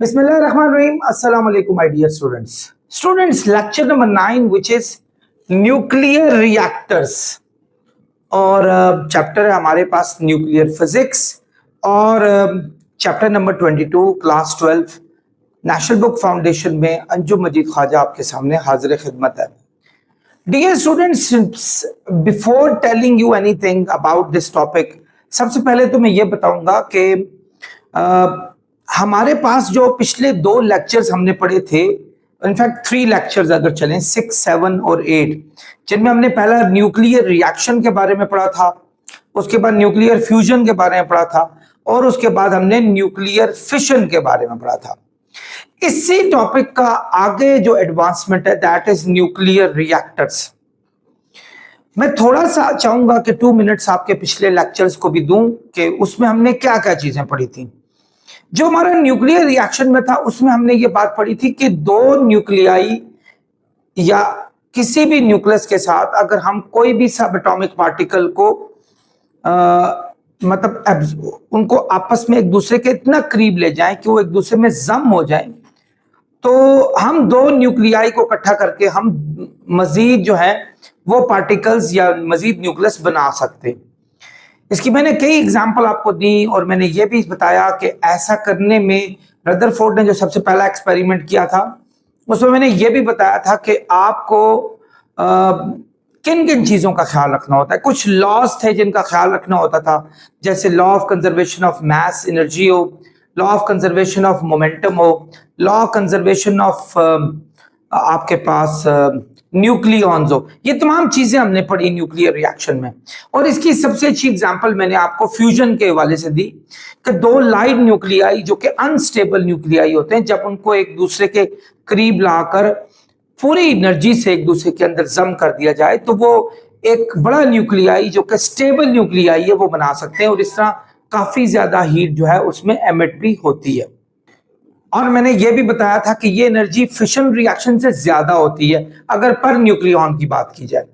Bismillahirrahmanirrahim. Assalamu alaikum, my dear students. Students, lecture number 9, which is nuclear reactors. और chapter है हमारे पास nuclear physics और chapter number 22 class 12 national book foundation में अंजुम मजीद ख्वाजा आपके सामने हाजिर खिदमत है. Dear students, before telling you anything about this topic, सबसे पहले तो मैं ये बताऊंगा कि हमारे पास जो पिछले 2 लेक्चर्स हमने पढ़े थे, इनफैक्ट 3 लेक्चर्स अगर चलें, 6, 7 और 8, जिनमें हमने पहला न्यूक्लियर रिएक्शन के बारे में पढ़ा था, उसके बाद न्यूक्लियर फ्यूजन के बारे में पढ़ा था और उसके बाद हमने न्यूक्लियर फिशन के बारे में पढ़ा था. इसी टॉपिक का आगे जो एडवांसमेंट है, दैट इज न्यूक्लियर रिएक्टर्स. मैं थोड़ा सा चाहूंगा कि 2 मिनट्स आपके पिछले लेक्चर्स को भी दूं कि उसमें हमने क्या क्या चीजें पढ़ी थी. जो हमारा न्यूक्लियर रिएक्शन में था उसमें हमने ये बात पढ़ी थी कि 2 न्यूक्लियाई या किसी भी न्यूक्लियस के साथ अगर हम कोई भी सब एटॉमिक पार्टिकल को उनको आपस में एक दूसरे के इतना करीब ले जाएं कि वो एक दूसरे में जम हो जाएं, तो हम 2 न्यूक्लियाई को इकट्ठा करके हम मजीद जो है वो पार्टिकल्स या मजीद न्यूक्लियस बना सकते हैं. इसकी मैंने कई एग्जाम्पल आपको दी और मैंने ये भी बताया कि ऐसा करने में रदरफोर्ड ने जो सबसे पहला एक्सपेरिमेंट किया था उसमें मैंने ये भी बताया था कि आपको किन किन चीज़ों का ख्याल रखना होता है. कुछ लॉज थे जिनका ख्याल रखना होता था, जैसे law of conservation of mass energy हो, law of conservation of momentum हो, लॉ ऑफ कंजर्वेशन ऑफ आपके पास न्यूक्लियॉन्स हो. ये तमाम चीजें हमने पढ़ी न्यूक्लियर रिएक्शन में. और इसकी सबसे अच्छी एग्जांपल मैंने आपको फ्यूजन के हवाले से दी कि 2 लाइट न्यूक्लियाई जो कि अनस्टेबल न्यूक्लियाई होते हैं, जब उनको एक दूसरे के करीब लाकर पूरी एनर्जी से एक दूसरे के अंदर जम कर दिया जाए तो वो एक बड़ा न्यूक्लियाई जो कि स्टेबल न्यूक्लियाई है वो बना सकते हैं. और इस तरह काफी ज्यादा हीट जो है उसमें एमिट भी होती है. और मैंने ये भी बताया था कि ये एनर्जी फिशन रिएक्शन से ज्यादा होती है अगर पर न्यूक्लियॉन की बात की जाए.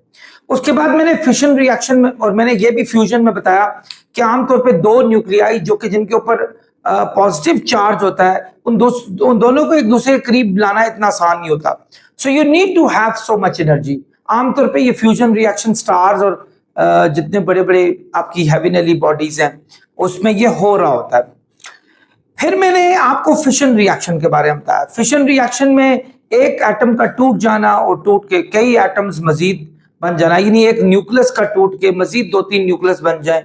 उसके बाद मैंने फिशन रिएक्शन में और मैंने ये भी फ्यूजन में बताया कि आमतौर पे 2 न्यूक्लियाई जो कि जिनके ऊपर पॉजिटिव चार्ज होता है उन दोनों को एक दूसरे के करीब लाना इतना आसान नहीं होता. So you need to have so much energy. आमतौर पे ये फ्यूजन रिएक्शन स्टार्स और जितने बड़े बड़े आपकी हेवीनेली बॉडीज हैं उसमें ये हो रहा होता है. फिर मैंने आपको फिशन रिएक्शन के बारे में बताया. फिशन रिएक्शन में एक एटम का टूट जाना और टूट के कई एटम्स मजीद बन जाना, यानी एक न्यूक्लियस का टूट के मजीद 2-3 न्यूक्लियस बन जाए,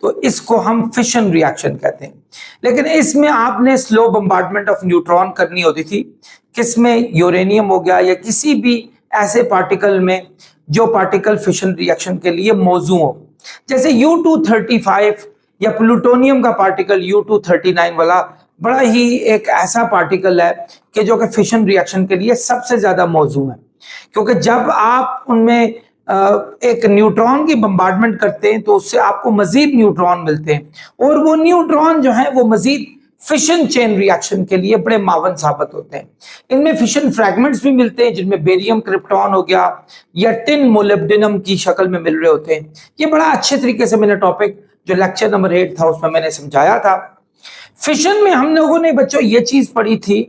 तो इसको हम फिशन रिएक्शन कहते हैं. लेकिन इसमें आपने स्लो बम्बार्डमेंट ऑफ न्यूट्रॉन करनी होती थी, किसमें यूरेनियम हो गया या किसी भी ऐसे पार्टिकल में जो पार्टिकल फिशन रिएक्शन के लिए मौजू हो, जैसे U-235 या प्लूटोनियम का पार्टिकल U-239 वाला बड़ा ही एक ऐसा पार्टिकल है कि जो कि फिशन रिएक्शन के लिए सबसे ज्यादा मौजू है. क्योंकि जब आप उनमें एक न्यूट्रॉन की बम्बार्डमेंट करते हैं तो उससे आपको मजीद न्यूट्रॉन मिलते हैं और वो न्यूट्रॉन जो है वो मजीद फिशन चेन रिएक्शन के लिए बड़े मावन साबित होते हैं. इनमें फिशन फ्रैगमेंट्स भी मिलते हैं जिनमें बेरियम क्रिप्टॉन हो गया या टिन मोलिब्डेनम की शक्ल में मिल रहे होते हैं. ये बड़ा अच्छे तरीके से मैंने टॉपिक जो लेक्चर नंबर 8 था उसमें मैंने समझाया था. फिशन में हम लोगों ने बच्चों ये चीज पढ़ी थी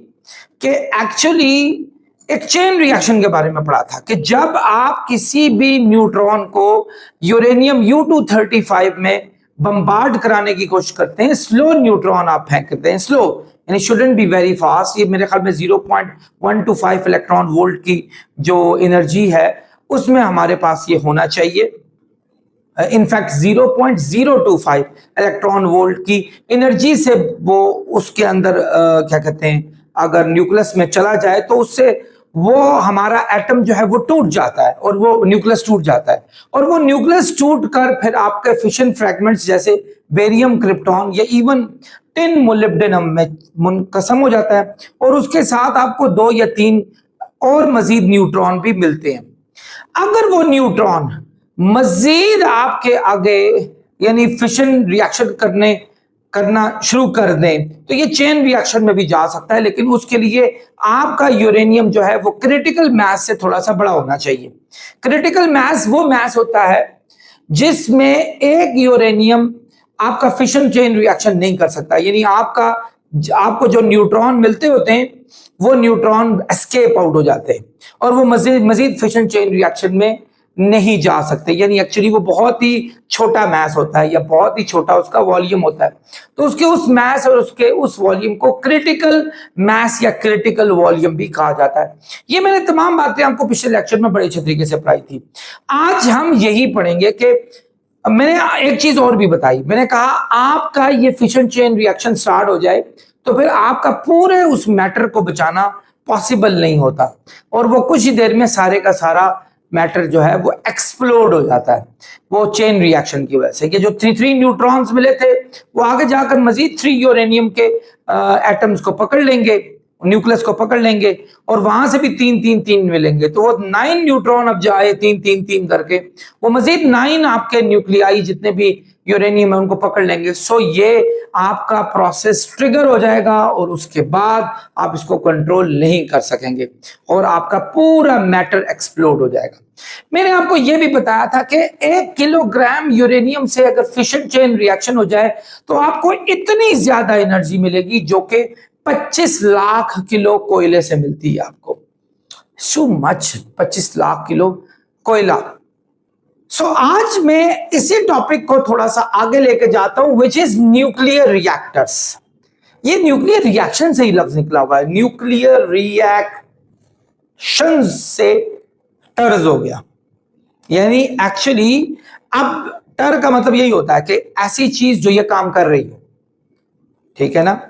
कि एक्चुअली एक चेन रिएक्शन के बारे में पढ़ा था कि जब आप किसी भी न्यूट्रॉन को यूरेनियम U-235 में बम्बार्ड कराने की कोशिश करते हैं, स्लो न्यूट्रॉन आप फेंकते हैं, स्लो यानी शुडंट बी वेरी फास्ट. ये मेरे ख्याल में 0.125 इलेक्ट्रॉन वोल्ट की जो एनर्जी है उसमें हमारे पास ये होना चाहिए. इनफैक्ट 0.025 इलेक्ट्रॉन वोल्ट की एनर्जी से वो उसके अंदर क्या कहते हैं, अगर न्यूक्लियस में चला जाए तो उससे वो हमारा एटम जो है वो टूट जाता है और वो न्यूक्लियस टूट जाता है. और वो न्यूक्लियस टूट कर फिर आपके फिशन फ्रैगमेंट्स जैसे बेरियम क्रिप्टॉन या इवन टिन मोलिब्डेनम में मुनकसम हो जाता है और उसके साथ आपको 2 या 3 और मजीद न्यूट्रॉन भी मिलते हैं. अगर वो न्यूट्रॉन मजीद आपके आगे यानी फिशन रिएक्शन करना शुरू कर दें तो ये चेन रिएक्शन में भी जा सकता है, लेकिन उसके लिए आपका यूरेनियम जो है वो क्रिटिकल मास से थोड़ा सा बड़ा होना चाहिए. क्रिटिकल मास वो मास होता है जिसमें एक यूरेनियम आपका फिशन चेन रिएक्शन नहीं कर सकता, यानी आपका आपको जो न्यूट्रॉन मिलते होते हैं वो न्यूट्रॉन एस्केप आउट हो जाते हैं और वो मजीद फिशन चेन रिएक्शन में नहीं जा सकते, यानी एक्चुअली वो बहुत ही छोटा मैस होता है या बहुत ही छोटा उसका वॉल्यूम होता है, तो उसके उस मैस और उसके उस वॉल्यूम को क्रिटिकल मैस या क्रिटिकल वॉल्यूम भी कहा जाता है। ये मैंने तमाम बातें आपको पिछले लेक्चर में बड़े अच्छे तरीके से पढ़ाई थी। आज हम यही पढ़ेंगे कि मैंने एक चीज और भी बताई, मैंने कहा आपका ये फिशन चेन रिएक्शन स्टार्ट हो जाए तो फिर आपका पूरे उस मैटर को बचाना पॉसिबल नहीं होता और वो कुछ ही देर में सारे का सारा मैटर जो है वो एक्सप्लोड हो जाता है, वो चेन रिएक्शन की वजह से कि जो 3 न्यूट्रॉन्स मिले थे वो आगे जाकर मजीद 3 यूरेनियम के एटम्स को पकड़ लेंगे, न्यूक्लियस को पकड़ लेंगे और वहां से भी 3 मिलेंगे, तो वो 9 न्यूट्रॉन अब जाए 3 करके वो मजीद 9 आपके न्यूक्लियाई जितने भी यूरेनियम है उनको पकड़ लेंगे। सो ये आपका प्रोसेस ट्रिगर हो जाएगा और उसके बाद आप इसको कंट्रोल नहीं कर सकेंगे और आपका पूरा मैटर एक्सप्लोड हो जाएगा। मैंने आपको यह भी बताया था कि 1 किलोग्राम यूरेनियम से अगर फिशन चेन रिएक्शन हो जाए तो आपको इतनी ज्यादा एनर्जी मिलेगी जो कि 25 लाख किलो कोयले से मिलती है आपको। सो मच, 25 लाख किलो कोयला। सो आज मैं इसी टॉपिक को थोड़ा सा आगे लेके जाता हूं, विच इज न्यूक्लियर रिएक्टर्स। ये न्यूक्लियर रिएक्शन से ही लफ्ज निकला हुआ है, न्यूक्लियर रिएक्शन से टर्ज हो गया, यानी एक्चुअली अब टर का मतलब यही होता है कि ऐसी चीज जो ये काम कर रही हो, ठीक है ना,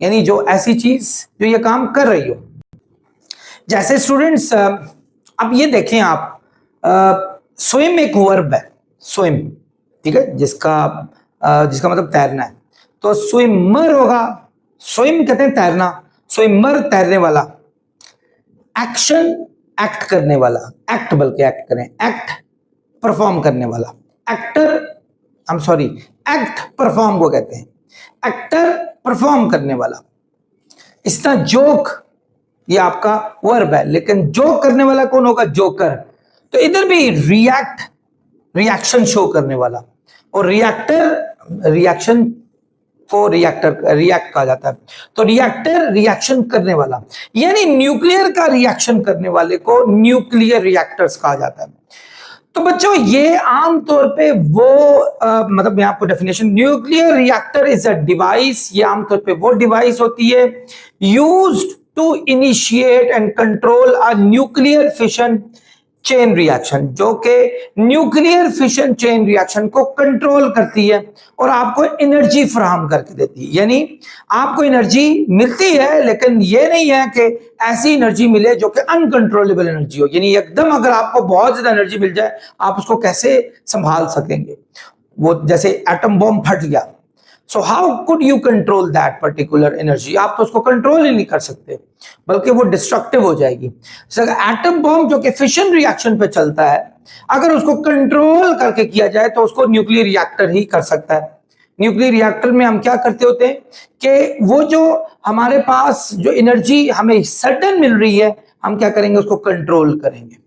यानी जो ऐसी चीज जो ये काम कर रही हो। जैसे स्टूडेंट्स अब ये देखें आप, स्विम एक वर्ब है, स्विम, ठीक है, जिसका मतलब तैरना है, तो स्विमर होगा, स्विम कहते हैं तैरना, स्विमर तैरने वाला, एक्शन एक्ट करने वाला, एक्ट बल्कि एक्ट करें, एक्ट परफॉर्म करने वाला, actor, I am sorry, act perform को कहते हैं, एक्टर परफॉर्म करने वाला। इस तरह जोक ये आपका वर्ब है, लेकिन जोक करने वाला कौन होगा? जोकर। तो इधर भी रिएक्ट, रिएक्शन शो करने वाला, और रिएक्टर, रिएक्शन को रिएक्ट कहा जाता है, तो रिएक्टर रिएक्शन करने वाला, यानी न्यूक्लियर का रिएक्शन करने वाले को न्यूक्लियर रिएक्टर्स कहा जाता है। तो बच्चों ये आमतौर पे वो मतलब मैं आपको definition, nuclear reactor is a device, ये आमतौर पे वो डिवाइस होती है used to initiate and control a nuclear fission chain reaction, जो कि न्यूक्लियर फिशन चेन रिएक्शन को कंट्रोल करती है और आपको एनर्जी फराहम करके देती है। यानी आपको एनर्जी मिलती है, लेकिन ये नहीं है कि ऐसी एनर्जी मिले जो कि अनकंट्रोलेबल एनर्जी हो, यानी एकदम अगर आपको बहुत ज्यादा एनर्जी मिल जाए आप उसको कैसे संभाल सकेंगे? वो जैसे एटम बॉम्ब फट गया, so how could you control that particular energy? आप तो उसको कंट्रोल ही नहीं कर सकते, बल्कि वो डिस्ट्रक्टिव हो जाएगी। एटम बॉम्ब जो कि फिशन रिएक्शन पे चलता है, अगर उसको कंट्रोल करके किया जाए तो उसको न्यूक्लियर रिएक्टर ही कर सकता है। न्यूक्लियर रिएक्टर में हम क्या करते होते हैं कि वो जो हमारे पास जो एनर्जी हमें सडन मिल रही है, हम क्या करेंगे? उसको कंट्रोल करेंगे।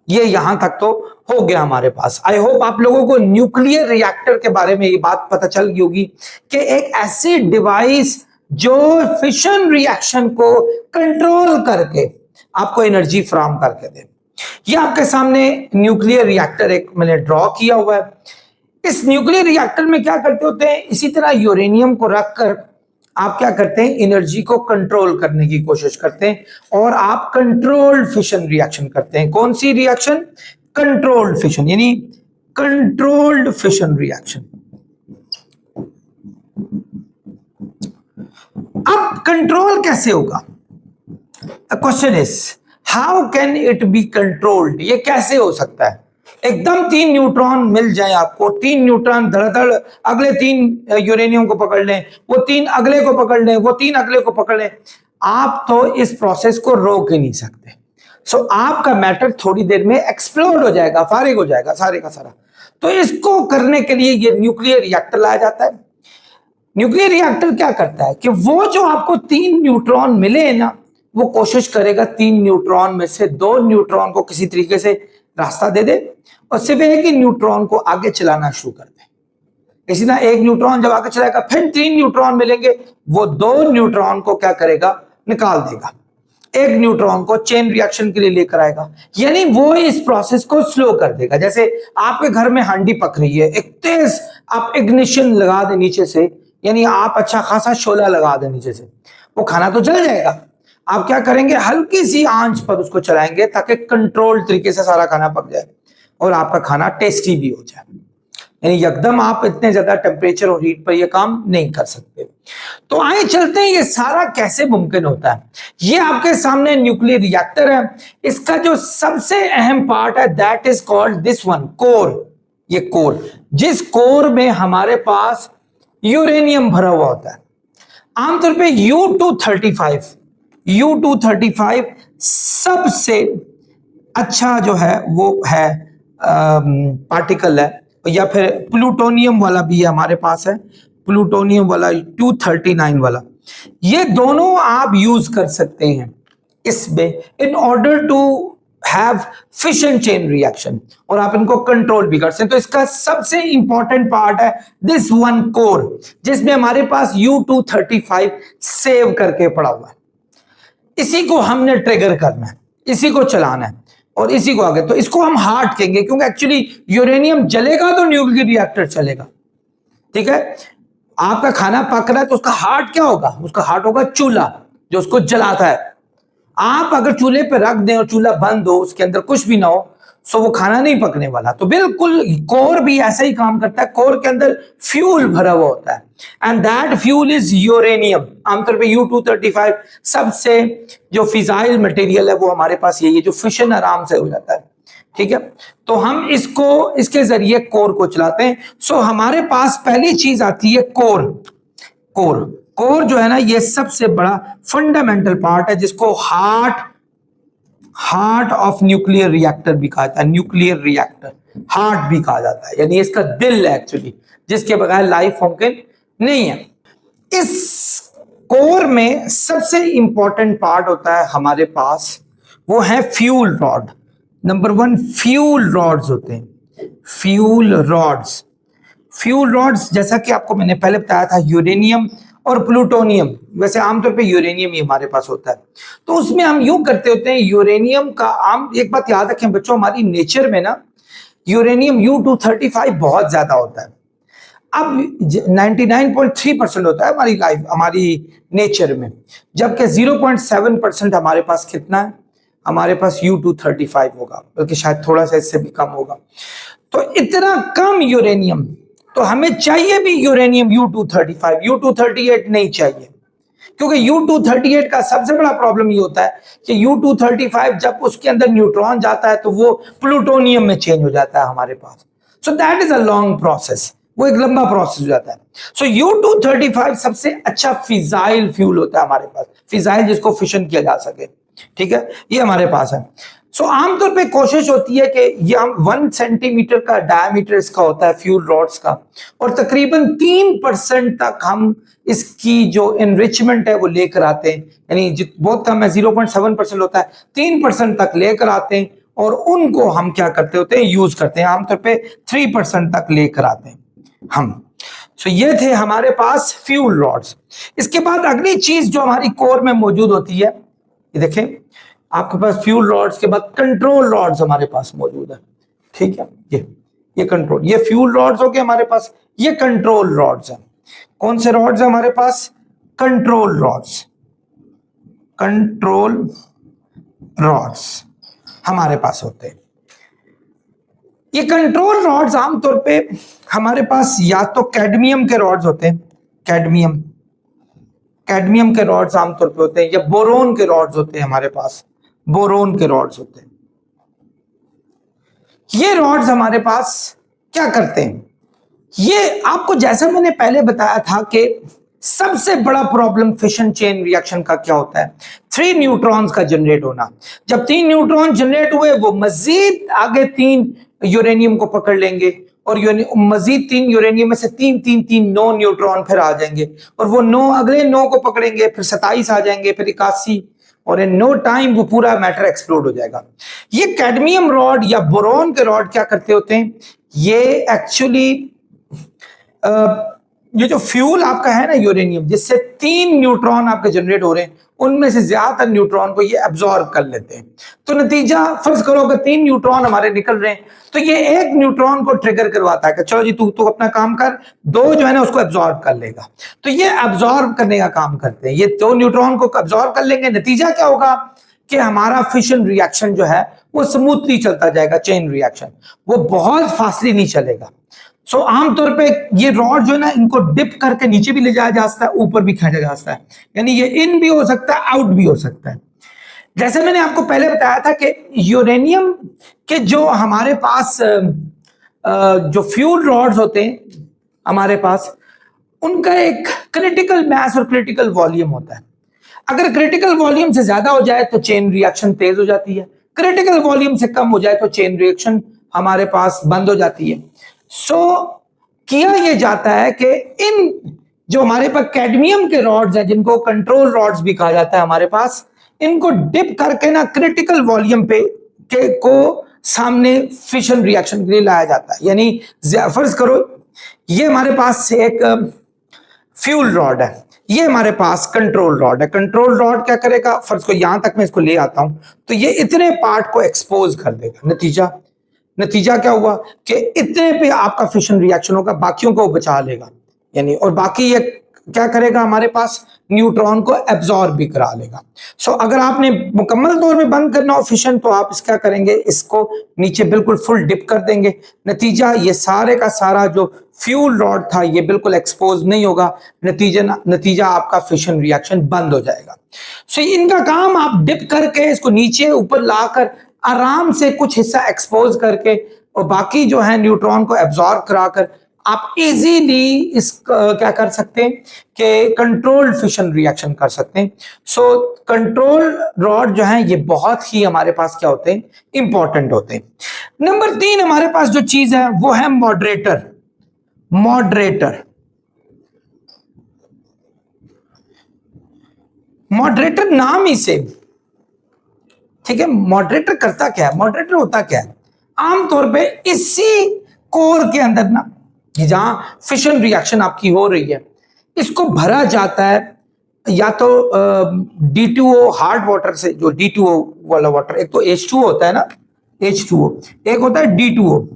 ये यहां तक तो हो गया हमारे पास। आई होप आप लोगों को न्यूक्लियर रिएक्टर के बारे में ये बात पता चल गई होगी कि एक ऐसी डिवाइस जो फिशन रिएक्शन को कंट्रोल करके आपको एनर्जी फराहम करके दे। ये आपके सामने न्यूक्लियर रिएक्टर एक मैंने ड्रॉ किया हुआ है। इस न्यूक्लियर रिएक्टर में क्या करते होते हैं? इसी तरह यूरेनियम को रखकर आप क्या करते हैं? एनर्जी को कंट्रोल करने की कोशिश करते हैं और आप कंट्रोल्ड फिशन रिएक्शन करते हैं। कौन सी रिएक्शन? कंट्रोल्ड फिशन, यानी कंट्रोल्ड फिशन रिएक्शन। अब कंट्रोल कैसे होगा? The question is how can it be controlled? ये कैसे हो सकता है? एकदम 3 न्यूट्रॉन मिल जाए आपको, 3 न्यूट्रॉन धड़धड़ अगले 3 यूरेनियम को पकड़ लें, वो 3 अगले को पकड़ लें, वो 3 अगले को पकड़ लें, आप तो इस प्रोसेस को रोक ही नहीं सकते। सो आपका मैटर थोड़ी देर में एक्सप्लोड हो जाएगा, फारिग हो जाएगा सारे का सारा। तो इसको करने के लिए ये न्यूक्लियर रिएक्टर लाया जाता है। न्यूक्लियर रिएक्टर क्या करता है कि वो जो आपको 3 न्यूट्रॉन मिले हैं ना, वो कोशिश करेगा 3 न्यूट्रॉन में से 2 न्यूट्रॉन को किसी तरीके से रास्ता दे दे और सिर्फ एक ही न्यूट्रॉन को आगे चलाना शुरू कर दे। इसी ना एक न्यूट्रॉन जब आगे चलाएगा फिर 3 न्यूट्रॉन मिलेंगे, वो 2 न्यूट्रॉन को क्या करेगा, निकाल देगा, एक न्यूट्रॉन को चेन रिएक्शन के लिए लेकर आएगा, यानी वो इस प्रोसेस को स्लो कर देगा। जैसे आपके घर में हांडी पक रही है, एक तेज आप इग्निशन लगा दे नीचे से, यानी आप अच्छा खासा शोला लगा दे नीचे से, वो खाना तो जल जाएगा। आप क्या करेंगे, हल्की सी आंच पर उसको चलाएंगे ताकि कंट्रोल तरीके से सारा खाना पक जाए और आपका खाना टेस्टी भी हो जाए। यानी एकदम आप इतने ज्यादा टेम्परेचर और हीट पर ये काम नहीं कर सकते। तो आइए चलते हैं ये सारा कैसे मुमकिन होता है। ये आपके सामने न्यूक्लियर रिएक्टर है, इसका जो सबसे अहम पार्ट है that is called this one, core. ये कोर, जिस कोर में हमारे पास यूरेनियम भरा हुआ होता है। आमतौर पे U-235 सबसे अच्छा जो है वो है पार्टिकल है, या फिर प्लूटोनियम वाला भी है हमारे पास है, प्लूटोनियम वाला 239 वाला। ये दोनों आप यूज कर सकते हैं इसमें in order to have fission chain reaction, और आप इनको कंट्रोल भी कर सकते हैं। तो इसका सबसे इंपॉर्टेंट पार्ट है दिस वन कोर, जिसमें हमारे पास U-235 सेव करके पड़ा हुआ है। इसी को हमने ट्रिगर करना है, इसी को चलाना है और इसी को आगे, तो इसको हम हार्ट कहेंगे, क्योंकि एक्चुअली यूरेनियम जलेगा तो न्यूक्लियर रिएक्टर चलेगा। ठीक है, आपका खाना पक रहा है तो उसका हार्ट क्या होगा, उसका हार्ट होगा चूल्हा जो उसको जलाता है। आप अगर चूल्हे पे रख दें और चूल्हा बंद हो, उसके अंदर कुछ भी ना हो, सो वो खाना नहीं पकने वाला। तो बिल्कुल कोर भी ऐसा ही काम करता है। कोर के अंदर फ्यूल भरा हुआ होता है and that fuel is uranium. आमतौर पे U-235 सबसे जो फिजाइल मटेरियल है वो हमारे पास यही है, जो फिशन आराम से हो जाता है। ठीक है, तो हम इसको इसके जरिए कोर को चलाते हैं। सो हमारे पास पहली चीज आती है कोर। कोर जो है ना, ये सबसे बड़ा फंडामेंटल पार्ट है, जिसको हार्ट ऑफ न्यूक्लियर रिएक्टर भी कहा जाता है। न्यूक्लियर रिएक्टर हार्ट भी कहा जाता है, यानी इसका दिल है एक्चुअली, जिसके बगैर लाइफ मुमकिन नहीं है। इस कोर में सबसे इंपॉर्टेंट पार्ट होता है हमारे पास, वो है fuel rod. Number 1 fuel rods होते हैं। फ्यूल रॉड्स जैसा कि आपको मैंने पहले बताया था, यूरेनियम और प्लूटोनियम, वैसे आमतौर पे यूरेनियम ही हमारे पास होता है। तो उसमें हम यूं करते होते हैं, यूरेनियम का आम एक बात याद रखें बच्चों, हमारी नेचर में ना यूरेनियम U-235 बहुत ज्यादा होता है। अब 99.3% होता है हमारी नेचर में, जबकि 0.7% हमारे पास कितना है, हमारे पास U-235 होगा, बल्कि शायद थोड़ा सा इससे भी कम होगा। तो इतना कम यूरेनियम, तो हमें चाहिए भी यूरेनियम U-235, U-238 नहीं चाहिए, क्योंकि U-238 का सबसे बड़ा प्रॉब्लम ये होता है कि U-235 जब उसके अंदर न्यूट्रॉन जाता है तो वो प्लूटोनियम में चेंज हो जाता है हमारे पास। So that is a long process, वो एक लंबा प्रोसेस हो जाता है। सो U-235 सबसे अच्छा फिजाइल फ्यूल होता है हमारे पास, फिजाइल जिसको फिशन किया जा सके। ठीक है, ये हमारे पास है। सो आमतौर पे कोशिश होती है कि ये हम 1 सेंटीमीटर का डायमीटर इसका होता है फ्यूल रॉड्स का, और तकरीबन 3% तक हम इसकी जो एनरिचमेंट है वो लेकर आते हैं, यानी बहुत कम है, 0.7% होता है, 3% तक लेकर आते हैं और उनको हम क्या करते होते हैं, यूज करते हैं। आमतौर पे 3% तक लेकर आते हैं हम। सो ये थे हमारे पास फ्यूल रॉड्स। इसके बाद अगली चीज जो हमारी कोर में मौजूद होती है, ये देखें, आपके पास फ्यूल रॉड्स के बाद कंट्रोल रॉड्स हमारे पास मौजूद है। ठीक है, ये कंट्रोल, ये फ्यूल रॉड्स हो गए हमारे पास, ये कंट्रोल रॉड्स हैं। कौन से रॉड्स हैं हमारे पास, कंट्रोल रॉड्स हमारे पास होते हैं। ये कंट्रोल रॉड्स आमतौर पे हमारे पास या तो कैडमियम के रॉड्स होते हैं, कैडमियम के रॉड्स आमतौर पे होते हैं, या बोरोन के रॉड्स होते हैं हमारे पास, बोरोन के रॉड्स होते हैं। ये रॉड्स हमारे पास क्या करते हैं, ये आपको जैसा मैंने पहले बताया था कि सबसे बड़ा प्रॉब्लम फिशन चेन रिएक्शन का क्या होता है, 3 न्यूट्रॉन्स का जनरेट होना। जब 3 न्यूट्रॉन जनरेट हुए, वो मजीद आगे 3 यूरेनियम को पकड़ लेंगे और मजीद 3 यूरेनियम में से 9 न्यूट्रॉन फिर आ जाएंगे, और वो 9 अगले 9 को पकड़ेंगे, फिर 27 आ जाएंगे, फिर 81, और इन नो टाइम वो पूरा मैटर एक्सप्लोड हो जाएगा। ये कैडमियम रॉड या बोरोन के रॉड क्या करते होते हैं, ये एक्चुअली ये जो फ्यूल आपका है ना यूरेनियम, जिससे 3 न्यूट्रॉन आपके जनरेट हो रहे हैं, उनमें से ज्यादातर न्यूट्रॉन को ये एब्जॉर्ब कर लेते हैं। तो नतीजा फर्ज करो अगर 3 न्यूट्रॉन हमारे निकल रहे हैं तो ये एक न्यूट्रॉन को ट्रिगर करवाता है कि चलो जी तू अपना काम कर, 2 जो है ना उसको एब्जॉर्ब कर लेगा। तो ये एब्जॉर्ब करने का काम करते हैं, ये 2 न्यूट्रॉन को एब्जॉर्ब कर लेंगे। नतीजा क्या होगा कि हमारा फिशन रिएक्शन जो है वो स्मूथली चलता जाएगा, चेन रिएक्शन, वो बहुत फास्टली नहीं चलेगा। सो आमतौर पे ये रॉड जो है ना इनको डिप करके नीचे भी ले जाया जा सकता है, ऊपर भी खींचा जा सकता है, यानी ये इन भी हो सकता है, आउट भी हो सकता है। जैसे मैंने आपको पहले बताया था कि यूरेनियम के जो हमारे पास जो फ्यूल रॉड्स होते हैं हमारे पास, उनका एक क्रिटिकल मास और क्रिटिकल वॉल्यूम होता है। अगर क्रिटिकल वॉल्यूम से ज्यादा हो जाए तो चेन रिएक्शन तेज हो जाती है, क्रिटिकल वॉल्यूम से कम हो जाए तो चेन रिएक्शन हमारे पास बंद हो जाती है। सो किया यह जाता है कि इन जो हमारे पास कैडमियम के रॉड्स हैं, जिनको कंट्रोल रॉड्स भी कहा जाता है हमारे पास, इनको डिप करके ना क्रिटिकल वॉल्यूम पे के को सामने फिशन रिएक्शन के लिए लाया जाता है। यानी फर्ज करो ये हमारे पास एक फ्यूल रॉड है, ये हमारे पास कंट्रोल रॉड है। कंट्रोल रॉड क्या करेगा, फर्ज को यहां तक मैं इसको ले आता हूं तो ये इतने पार्ट को एक्सपोज कर देगा। नतीजा क्या हुआ कि इतने पे आपका फिशन रिएक्शन होगा, बाकियों को बचा लेगा, यानी और बाकी ये क्या करेगा, हमारे पास न्यूट्रॉन को एब्जॉर्ब भी करा लेगा। सो अगर आपने मुकम्मल तौर में बंद करना हो फिशन तो आप क्या करेंगे, इसको नीचे बिल्कुल फुल डिप कर देंगे। नतीजा ये सारे का सारा जो फ्यूल रॉड था ये बिल्कुल एक्सपोज नहीं होगा, नतीजा आपका फिशन रिएक्शन बंद हो जाएगा। सो इनका काम आप डिप करके इसको नीचे ऊपर लाकर आराम से कुछ हिस्सा एक्सपोज करके और बाकी जो है न्यूट्रॉन को एब्जॉर्ब कराकर आप इजीली इस क्या कर सकते हैं कि कंट्रोल्ड फिशन रिएक्शन कर सकते हैं। सो कंट्रोल रॉड जो है ये बहुत ही हमारे पास क्या होते हैं, इंपॉर्टेंट होते हैं। नंबर 3 हमारे पास जो चीज है वो है मॉडरेटर। मॉडरेटर नाम ही से, ठीक है, मॉडरेटर करता क्या है, मॉडरेटर होता क्या है, आमतौर पे इसी कोर के अंदर ना जहां फिशन रिएक्शन आपकी हो रही है इसको भरा जाता है या तो D2O हार्ड वाटर से, जो D2O वाला वाटर, एक तो H2O होता है ना, H2O, एक होता है D2O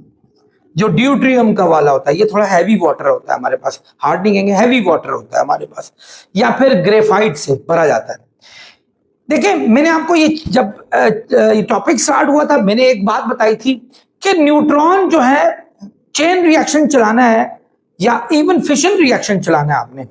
जो ड्यूट्रियम का वाला होता है, ये थोड़ा हैवी वाटर होता है हमारे पास, हार्ड नहीं कहेंगे, हैवी वाटर होता है हमारे पास, या फिर ग्रेफाइट से भरा जाता है। देखिए मैंने आपको ये जब ये टॉपिक स्टार्ट हुआ था मैंने एक बात बताई थी कि न्यूट्रॉन जो है चेन रिएक्शन चलाना है या इवन फिशन रिएक्शन चलाना है आपने,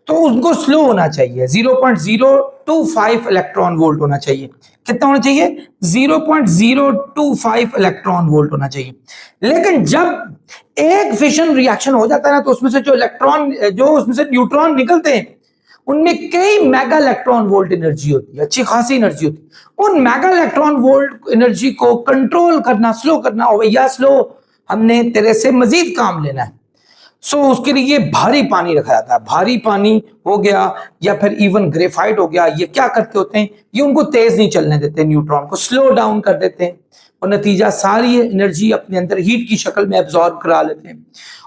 तो उनको स्लो होना चाहिए, 0.025 इलेक्ट्रॉन वोल्ट होना चाहिए। कितना होना चाहिए, 0.025 इलेक्ट्रॉन वोल्ट होना चाहिए। लेकिन जब एक फिशन रिएक्शन हो जाता है ना तो उसमें से जो उसमें से न्यूट्रॉन निकलते हैं उनमें कई मेगा इलेक्ट्रॉन वोल्ट एनर्जी होती है, अच्छी खासी एनर्जी होती है। उन मेगा इलेक्ट्रॉन वोल्ट एनर्जी को कंट्रोल करना, स्लो करना, और भैया स्लो, हमने तेरे से मजीद काम लेना है। सो उसके लिए भारी पानी रखा जाता है, भारी पानी हो गया या फिर इवन ग्रेफाइट हो गया, ये क्या करते होते हैं, ये उनको तेज नहीं चलने देते, न्यूट्रॉन को स्लो डाउन कर देते हैं और नतीजा सारी एनर्जी अपने अंदर हीट की शक्ल में एब्जॉर्ब करा लेते हैं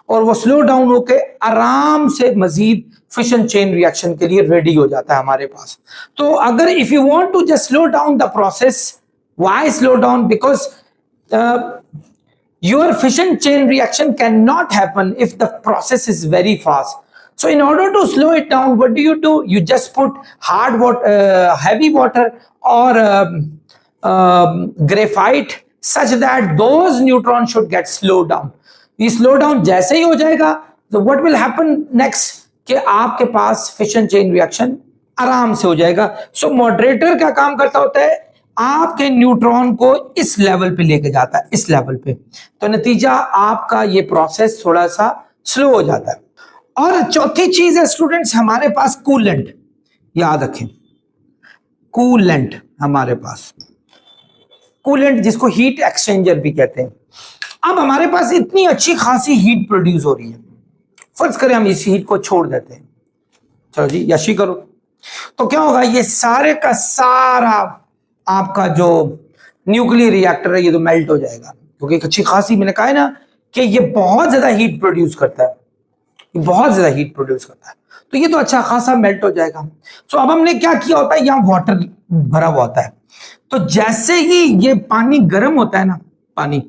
और वो स्लो डाउन होके आराम से मजीद फिशन चेन रिएक्शन के लिए रेडी हो जाता है हमारे पास। तो अगर if you want to just slow down the process, why slow down, because your fission chain reaction cannot happen if the process is very fast. So in order to slow it down, what do? You just put hard water, heavy water or graphite such that those neutrons should get slowed down. ये slow down जैसे ही हो जाएगा तो what will happen next कि आपके पास fission chain reaction आराम से हो जाएगा। So moderator क्या काम करता होता है, आपके न्यूट्रॉन को इस लेवल पे लेके जाता है, इस लेवल पे, तो नतीजा आपका ये प्रोसेस थोड़ा सा स्लो हो जाता है। और चौथी चीज है स्टूडेंट्स हमारे पास कूलेंट, याद रखें कूलेंट, हमारे पास कूलेंट जिसको हीट एक्सचेंजर भी कहते हैं। अब हमारे पास इतनी अच्छी खासी हीट प्रोड्यूस हो रही है, फर्ज करें हम इस हीट को छोड़ देते हैं, चलो जी यशी करो, तो क्या होगा, ये सारे का सारा आपका जो न्यूक्लियर रिएक्टर है ये तो मेल्ट हो जाएगा, क्योंकि एक अच्छी खासी, मैंने कहा है ना कि ये बहुत ज्यादा हीट प्रोड्यूस करता है। ये बहुत ज्यादा हीट प्रोड्यूस करता है। तो ये तो अच्छा खासा मेल्ट हो जाएगा। सो अब हमने क्या किया होता है, यहाँ वाटर भरा हुआ होता है, तो जैसे ही ये पानी गर्म होता है ना, पानी,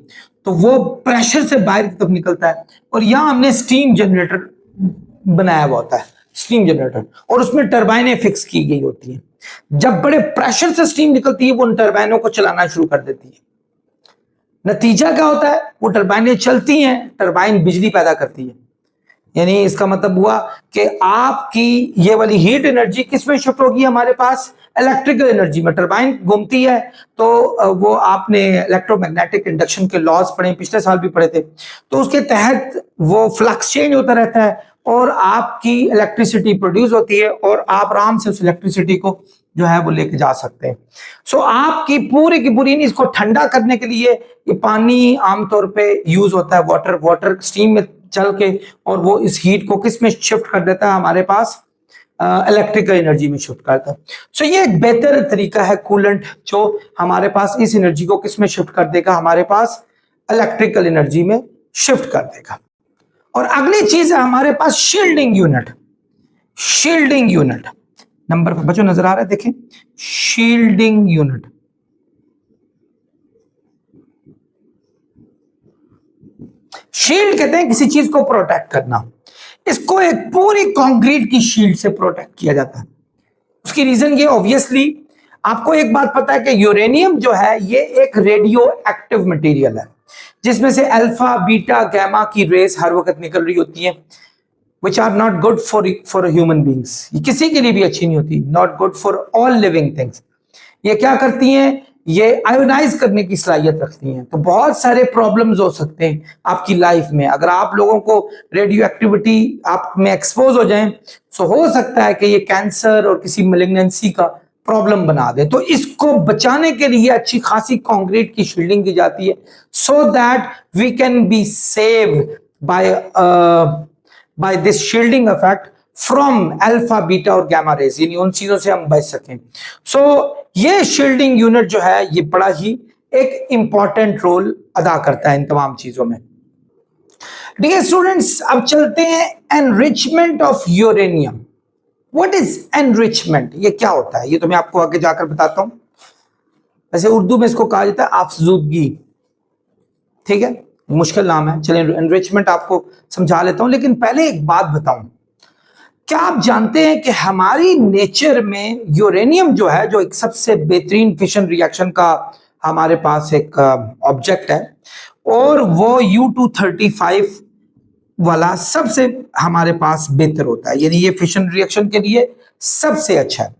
तो वो प्रेशर से बाहर की तरफ निकलता है, और यहाँ हमने स्टीम जनरेटर बनाया हुआ होता है, स्टीम जनरेटर, और उसमें टरबाइनें फिक्स की गई होती हैं। जब बड़े प्रेशर से स्टीम निकलती है, वो उन टरबाइनों को चलाना शुरू कर देती है। नतीजा क्या होता है, वो टरबाइनें चलती हैं, टरबाइन बिजली पैदा करती है। यानी इसका मतलब हुआ कि आपकी ये वाली हीट एनर्जी किस में शिफ्ट होगी, हमारे पास इलेक्ट्रिकल एनर्जी में। टरबाइन घूमती है तो वो आपने इलेक्ट्रोमैग्नेटिक इंडक्शन के लॉज पढ़े, पिछले साल भी पढ़े थे, तो उसके तहत वो फ्लक्स चेंज होता रहता है और आपकी इलेक्ट्रिसिटी प्रोड्यूस होती है, और आप आराम से उस इलेक्ट्रिसिटी को जो है वो लेके जा सकते हैं। सो आपकी पूरी की पूरी, इसको ठंडा करने के लिए ये पानी आमतौर पे यूज होता है, वाटर स्टीम में चल के, और वो इस हीट को किस में शिफ्ट कर देता है, हमारे पास इलेक्ट्रिकल एनर्जी में शिफ्ट करता है। सो ये एक बेहतर तरीका है कूलेंट, जो हमारे पास इस एनर्जी को किस में शिफ्ट कर देगा, हमारे पास इलेक्ट्रिकल एनर्जी में शिफ्ट कर देगा। और अगली चीज है हमारे पास shielding unit. Shielding unit number पर बच्चों नजर आ रहा है, देखें, शील्डिंग यूनिट। शील्ड कहते हैं किसी चीज को प्रोटेक्ट करना। इसको एक पूरी कंक्रीट की शील्ड से प्रोटेक्ट किया जाता है। उसकी रीजन ये, ऑब्वियसली आपको एक बात पता है कि यूरेनियम जो है ये एक रेडियो एक्टिव मटेरियल है, जिसमें से अल्फा बीटा गामा की रेस हर वक्त निकल रही होती है, which are not good for human beings। ये किसी के लिए भी अच्छी नहीं होती, not good for all living things। ये क्या करती हैं, ये आयोनाइज करने की सलाहियत रखती हैं। तो बहुत सारे प्रॉब्लम्स हो सकते हैं आपकी लाइफ में, अगर आप लोगों को रेडियो एक्टिविटी आप में एक्सपोज हो जाएं, तो हो सकता है कि ये कैंसर और किसी मैलिग्नेंसी का प्रॉब्लम बना दे। तो इसको बचाने के लिए अच्छी खासी कंक्रीट की शील्डिंग की जाती है, so that we can be save by this shielding effect from alpha beta और गामा रेज, यानी उन चीजों से हम बच सकें। सो ये शील्डिंग यूनिट जो है ये बड़ा ही एक इंपॉर्टेंट रोल अदा करता है इन तमाम चीजों में। ठीक है स्टूडेंट्स, अब चलते हैं enrichment of uranium. What is enrichment, ये क्या होता है, ये तो मैं आपको आगे जाकर बताता हूं। वैसे उर्दू में इसको कहा जाता है अफजूदगी, ठीक है, मुश्किल नाम है। चलिए एनरिचमेंट आपको समझा लेता हूं, लेकिन पहले एक बात बताऊं। क्या आप जानते हैं कि हमारी नेचर में यूरेनियम जो है, जो एक सबसे बेहतरीन फिशन रिएक्शन का हमारे पास एक ऑब्जेक्ट है, और वो U235 वाला सबसे हमारे पास बेहतर होता है, यानी ये फिशन रिएक्शन के लिए सबसे अच्छा है,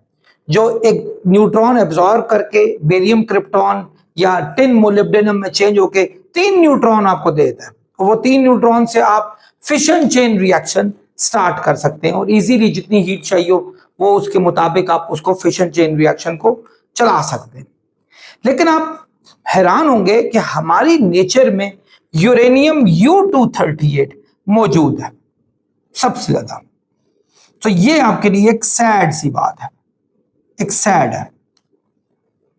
जो एक न्यूट्रॉन एब्जॉर्ब करके बेरियम क्रिप्टॉन या टिन मोलिब्डेनम में चेंज होके 3 न्यूट्रॉन आपको देता है। वो 3 न्यूट्रॉन से आप फिशन चेन रिएक्शन स्टार्ट कर सकते हैं, और इजीली जितनी हीट चाहिए हो वो उसके मुताबिक आप उसको फिशन चेन रिएक्शन को चला सकते हैं। लेकिन आप हैरान होंगे कि हमारी नेचर में यूरेनियम U238 मौजूद है सबसे ज्यादा। तो ये आपके लिए एक सैड सी बात है, एक सैड है।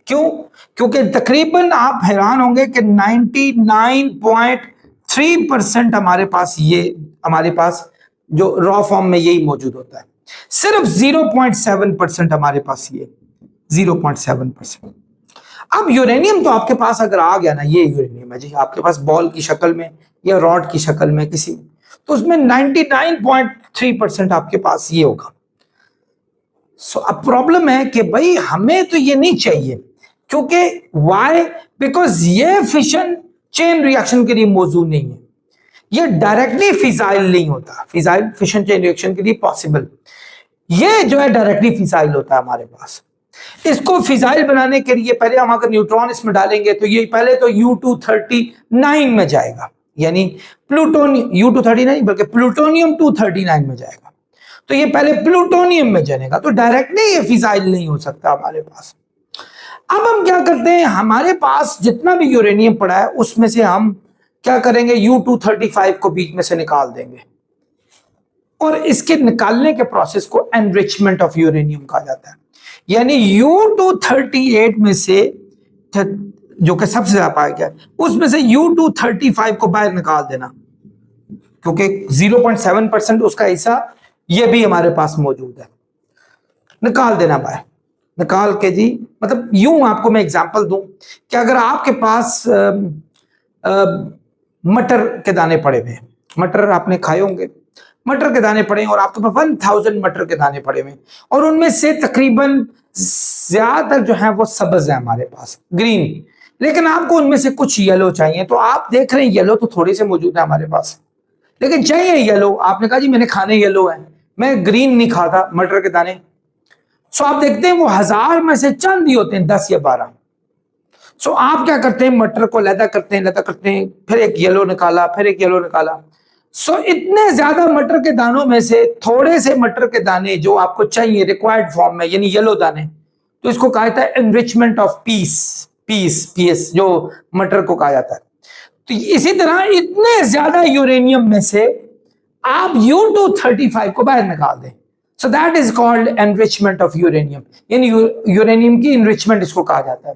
क्यों? क्योंकि तकरीबन आप हैरान होंगे कि 99.3% हमारे पास जो रॉ फॉर्म में यही मौजूद होता है। सिर्फ 0.7% हमारे पास ये 0.7%। अब यूरेनियम तो आपके पास अगर आ गया ना, ये यूरेनियम है जी आपके पास बॉल की शक्ल में या रॉड की शक्ल में किसी, तो उसमें 99.3% आपके पास ये होगा। सो अब प्रॉब्लम है कि भाई हमें तो ये नहीं चाहिए, क्योंकि वाई, बिकॉज ये फिशन चेन रिएक्शन के लिए मौजूद नहीं है, ये डायरेक्टली फिजाइल नहीं होता। फिजाइल फिशन चेन रिएक्शन के लिए पॉसिबल, ये जो है डायरेक्टली फिजाइल होता है हमारे पास। इसको फिजाइल बनाने के लिए पहले हम अगर न्यूट्रॉन इसमें डालेंगे तो ये पहले तो U239 में जाएगा, यानी प्लूटोनियम U239 बल्कि प्लूटोनियम 239 में जाएगा। तो ये पहले प्लूटोनियम में जाएगा, तो डायरेक्टली ये फिजाइल नहीं हो सकता हमारे पास। अब हम क्या करते हैं, हमारे पास जितना भी यूरेनियम पड़ा है उसमें से हम क्या करेंगे, U235 को बीच में से निकाल देंगे, और इसके निकालने के प्रोसेस को एनरिचमेंट ऑफ यूरेनियम कहा जाता है। यानी U238 में से, जो कि सबसे ज्यादा पाया गया, उसमें से U235 को बाहर निकाल देना। क्योंकि 0.7% उसका हिस्सा ये भी हमारे पास मौजूद है। निकाल देना भाई, निकाल के जी, मतलब यूं आपको मैं एग्जांपल दूं कि अगर आपके पास मटर के दाने पड़े हुए, मटर आपने खाए होंगे, मटर के दाने पड़े और आपके पास 1000 मटर के दाने पड़े हुए और उनमें से तकरीबन ज्यादातर जो है वो सब्ज है हमारे पास, ग्रीन, लेकिन आपको उनमें से कुछ येलो चाहिए। तो आप देख रहे हैं येलो तो थोड़ी से मौजूद है हमारे पास, लेकिन चाहिए येलो। आपने कहा जी मैंने खाने येलो है, मैं ग्रीन नहीं खाता मटर के दाने। सो आप देखते हैं वो 1000 में से चंद ही होते हैं, 10 या 12। सो आप क्या करते हैं, मटर को लैदा करते हैं, लैदा करते हैं, फिर एक येलो निकाला, फिर एक येलो निकाला। सो इतने ज्यादा मटर के दानों में से थोड़े से मटर के दाने जो आपको चाहिए रिक्वायर्ड फॉर्म में, यानी येलो दाने, तो इसको कहा जाता है एनरिचमेंट ऑफ पीस जो मटर को कहा जाता है। तो इसी तरह इतने ज्यादा यूरेनियम में से आप U-235 को बाहर निकाल दें, सो that is called enrichment of uranium, यानी यूरेनियम की इनरिचमेंट इसको कहा जाता है।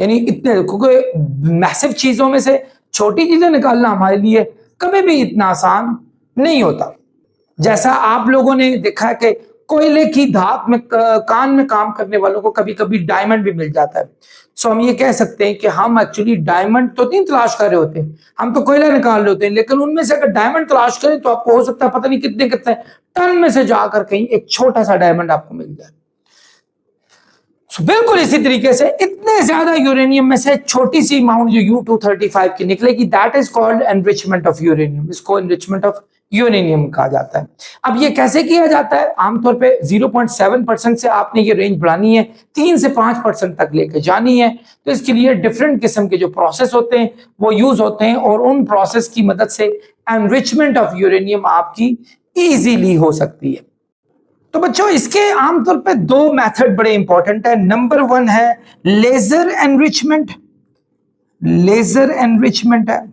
यानी इतने, क्योंकि मैसिव चीजों में से छोटी चीजें निकालना हमारे लिए कभी भी इतना आसान नहीं होता। जैसा आप लोगों ने देखा कि कोयले की धात में कान में काम करने वालों को कभी कभी डायमंड भी मिल जाता है। सो हम ये कह सकते हैं कि हम एक्चुअली डायमंड तो नहीं तलाश कर रहे होते, हम तो कोयला निकाल रहे होते हैं, लेकिन उनमें से अगर डायमंड तलाश करें तो आपको हो सकता है पता नहीं कितने कितने टन में से जाकर कहीं एक छोटा सा डायमंड आपको मिल जाए। बिल्कुल इसी तरीके से इतने ज्यादा यूरेनियम में से छोटी सी अमाउंट जो U-235 की निकलेगी, that is called enrichment of uranium. इसको एनरिचमेंट ऑफ यूरेनियम कहा जाता है। अब ये कैसे किया जाता है? आमतौर पे 0.7% से आपने ये रेंज बढ़ानी है, 3 से 5% तक लेके जानी है। तो इसके लिए डिफरेंट किस्म के जो प्रोसेस होते हैं वो यूज होते हैं और उन प्रोसेस की मदद से एनरिचमेंट ऑफ यूरेनियम आपकी इजीली हो सकती है। तो बच्चों इसके आमतौर पे 2 मेथड बड़े इंपॉर्टेंट है। नंबर 1 है लेजर एनरिचमेंट, लेजर एनरिचमेंट है।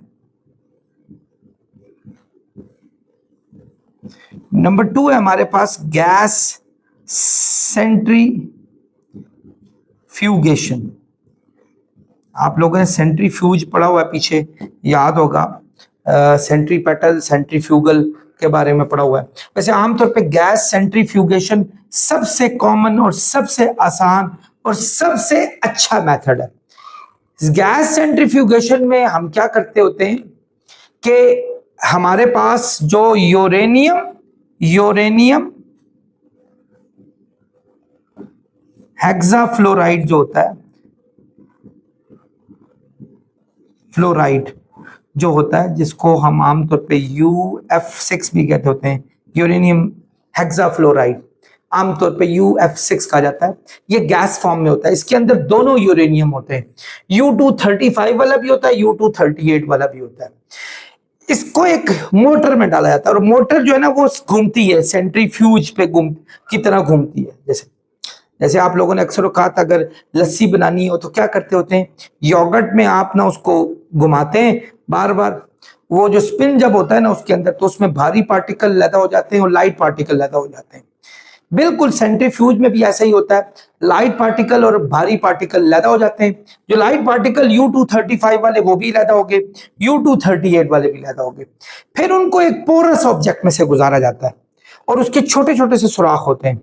नंबर 2 है हमारे पास गैस सेंट्रीफ्यूगेशन। आप लोगों ने सेंट्रीफ्यूज पढ़ा हुआ है पीछे, याद होगा, सेंट्रीपेटल सेंट्रीफ्यूगल के बारे में पढ़ा हुआ है। वैसे आमतौर पे गैस सेंट्रीफ्यूगेशन सबसे कॉमन और सबसे आसान और सबसे अच्छा मेथड है। गैस सेंट्रीफ्यूगेशन में हम क्या करते होते हैं कि हमारे पास जो यूरेनियम हेक्साफ्लोराइड जो होता है, फ्लोराइड जो होता है, जिसको हम आमतौर पे UF6 भी कहते होते हैं, यूरेनियम हेक्साफ्लोराइड आमतौर पे UF6 कहा जाता है। ये गैस फॉर्म में होता है, इसके अंदर दोनों यूरेनियम होते हैं, U-235 वाला भी होता है, U-238 वाला भी होता है। इसको एक मोटर में डाला जाता है और मोटर जो है ना वो घूमती है, सेंट्रीफ्यूज पे की तरह घूमती है। जैसे आप लोगों ने अक्सर कहा था अगर लस्सी बनानी हो तो क्या करते होते हैं, योगर्ट में आप ना उसको घुमाते हैं बार बार, वो जो स्पिन जब होता है ना उसके अंदर, तो उसमें भारी पार्टिकल पैदा हो जाते हैं और लाइट पार्टिकल पैदा हो जाते हैं। बिल्कुल सेंट्रीफ्यूज में भी ऐसा ही होता है, लाइट पार्टिकल और भारी पार्टिकल पैदा हो जाते हैं। जो लाइट पार्टिकल U-235 वाले वो भी पैदा हो गए, U-238 वाले भी पैदा हो गए। फिर उनको एक पोरस ऑब्जेक्ट में से गुजारा जाता है और उसके छोटे छोटे से सुराख होते हैं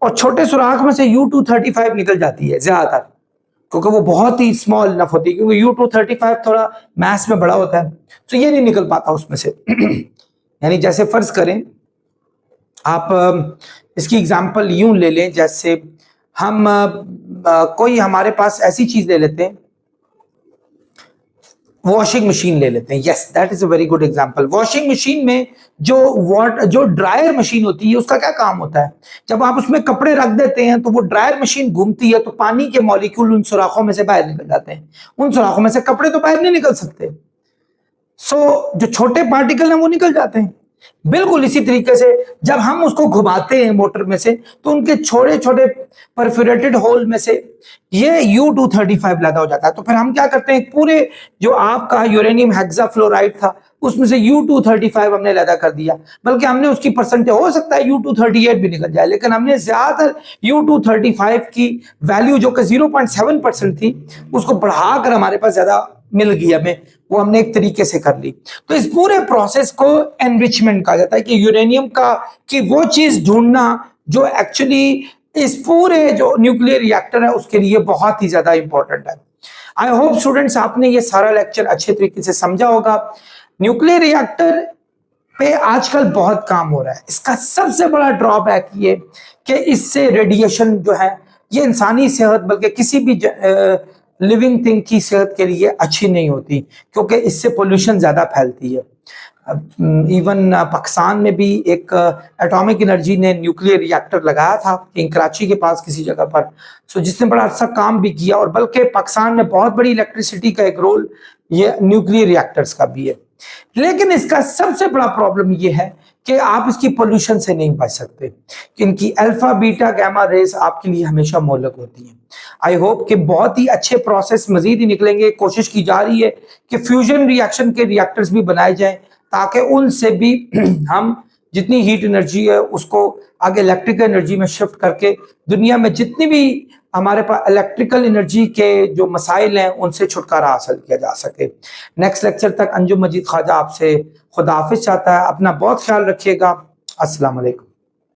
और छोटे सुराख में से U-235 निकल जाती है ज्यादातर, क्योंकि वो बहुत ही स्मॉल इनफ होती है, क्योंकि U-235 थोड़ा मास में बड़ा होता है, तो ये नहीं निकल पाता उसमें से। यानी जैसे फर्ज करें आप इसकी एग्जांपल यूं ले लें, जैसे हम कोई हमारे पास ऐसी चीज ले लेते हैं, वॉशिंग मशीन ले लेते हैं। Yes, that is a very good example. Washing machine में जो ड्रायर मशीन होती है उसका क्या काम होता है, जब आप उसमें कपड़े रख देते हैं तो वो ड्रायर मशीन घूमती है तो पानी के मॉलिक्यूल उन सुराखों में से बाहर निकल जाते हैं, उन सुराखों में से कपड़े तो बाहर नहीं निकल सकते, सो जो छोटे पार्टिकल हैं वो निकल जाते हैं। बिल्कुल इसी तरीके से जब हम उसको घुमाते हैं मोटर में से तो उनके छोटे छोटे परफोरेटेड होल में से ये U-235 पैदा हो जाता है। तो फिर हम क्या करते हैं, पूरे जो आपका यूरेनियम हेक्साफ्लोराइड था उसमें से U-235 हमने पैदा कर दिया, बल्कि हमने उसकी परसेंटेज, हो सकता है U-238 भी निकल जाए, लेकिन हमने ज्यादातर U-235 की वैल्यू जो कि 0.7% थी उसको बढ़ाकर हमारे पास ज्यादा मिल गई हमें, वो हमने एक तरीके से कर ली। तो इस पूरे प्रोसेस को एनरिचमेंट कहा जाता है कि यूरेनियम का कि वो चीज ढूंढना जो एक्चुअली इस पूरे जो न्यूक्लियर रिएक्टर है उसके लिए बहुत ही ज्यादा इंपॉर्टेंट है। आई होप स्टूडेंट्स आपने ये सारा लेक्चर अच्छे तरीके से समझा होगा। न्यूक्लियर रिएक्टर पे आजकल बहुत काम हो रहा है। इसका सबसे बड़ा ड्रॉबैक ये कि इससे रेडिएशन जो है ये इंसानी सेहत बल्कि किसी भी लिविंग थिंग की सेहत के लिए अच्छी नहीं होती, क्योंकि इससे पोल्यूशन ज्यादा फैलती है। इवन पाकिस्तान में भी एक एटॉमिक एनर्जी ने न्यूक्लियर रिएक्टर लगाया था कराची के पास किसी जगह पर, सो जिसने बड़ा अच्छा काम भी किया, और बल्कि पाकिस्तान में बहुत बड़ी इलेक्ट्रिसिटी का एक रोल ये न्यूक्लियर रिएक्टर्स का भी है। लेकिन इसका सबसे बड़ा प्रॉब्लम ये है कि आप इसकी पोल्यूशन से नहीं बच सकते, कि इनकी अल्फा बीटा गामा रेस आपके लिए हमेशा मोहलक होती हैं। आई होप कि बहुत ही अच्छे प्रोसेस मजीद ही निकलेंगे। कोशिश की जा रही है कि फ्यूजन रिएक्शन के रिएक्टर्स भी बनाए जाएं, ताकि उनसे भी हम जितनी हीट एनर्जी है उसको आगे इलेक्ट्रिकल एनर्जी में शिफ्ट करके दुनिया में जितनी भी हमारे पास इलेक्ट्रिकल एनर्जी के जो मसाइल हैं उनसे छुटकारा हासिल किया जा सके। नेक्स्ट लेक्चर तक अंजुम मजीद ख्वाजा आपसे खुदा हाफिज चाहता है। अपना बहुत ख्याल रखिएगा। अस्सलाम वालेकुम।